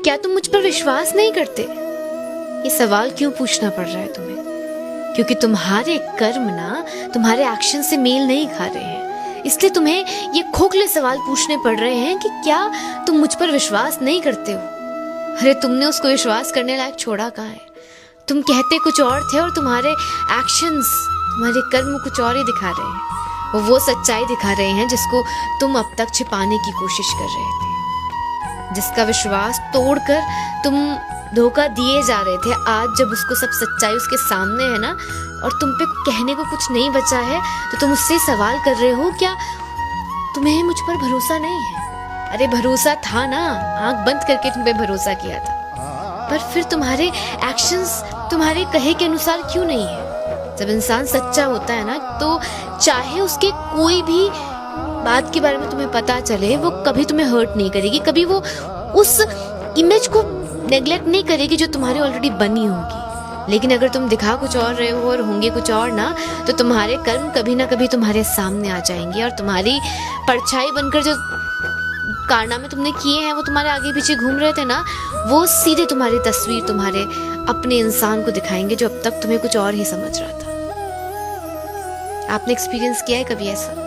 क्या तुम मुझ पर विश्वास नहीं करते? ये सवाल क्यों पूछना पड़ रहा है तुम्हें? क्योंकि तुम्हारे कर्म ना तुम्हारे एक्शन से मेल नहीं खा रहे हैं, इसलिए तुम्हें ये खोखले सवाल पूछने पड़ रहे हैं कि क्या तुम मुझ पर विश्वास नहीं करते हो? अरे तुमने उसको विश्वास करने लायक छोड़ा कहाँ है? तुम कहते कुछ और थे और तुम्हारे एक्शंस, तुम्हारे कर्म कुछ और ही दिखा रहे हैं। वो सच्चाई दिखा रहे हैं जिसको तुम अब तक छिपाने की कोशिश कर रहे थे, जिसका विश्वास तोड़कर तुम धोखा दिए जा रहे थे। आज जब उसको सब सच्चाई उसके सामने है ना, और तुम पे कहने को कुछ नहीं बचा है, तो तुम उससे सवाल कर रहे हो क्या तुम्हें मुझ पर भरोसा नहीं है? अरे भरोसा था ना, आंख बंद करके तुम पे भरोसा किया था, पर फिर तुम्हारे एक्शंस तुम्हारे कहे के अनुसार क्यों नहीं है? जब इंसान सच्चा होता है ना, तो चाहे उसके कोई भी बात के बारे में तुम्हें पता चले, वो कभी तुम्हें हर्ट नहीं करेगी, कभी वो उस इमेज को नेग्लेक्ट नहीं करेगी जो तुम्हारी ऑलरेडी बनी होगी। लेकिन अगर तुम दिखा कुछ और रहे हो और होंगे कुछ और ना, तो तुम्हारे कर्म कभी ना कभी तुम्हारे सामने आ जाएंगे और तुम्हारी परछाई बनकर जो कारनामे तुमने किए हैं, वो तुम्हारे आगे पीछे घूम रहे थे ना, वो सीधे तुम्हारी तस्वीर तुम्हारे अपने इंसान को दिखाएंगे जो अब तक तुम्हें कुछ और ही समझ रहा था। आपने एक्सपीरियंस किया है कभी ऐसा?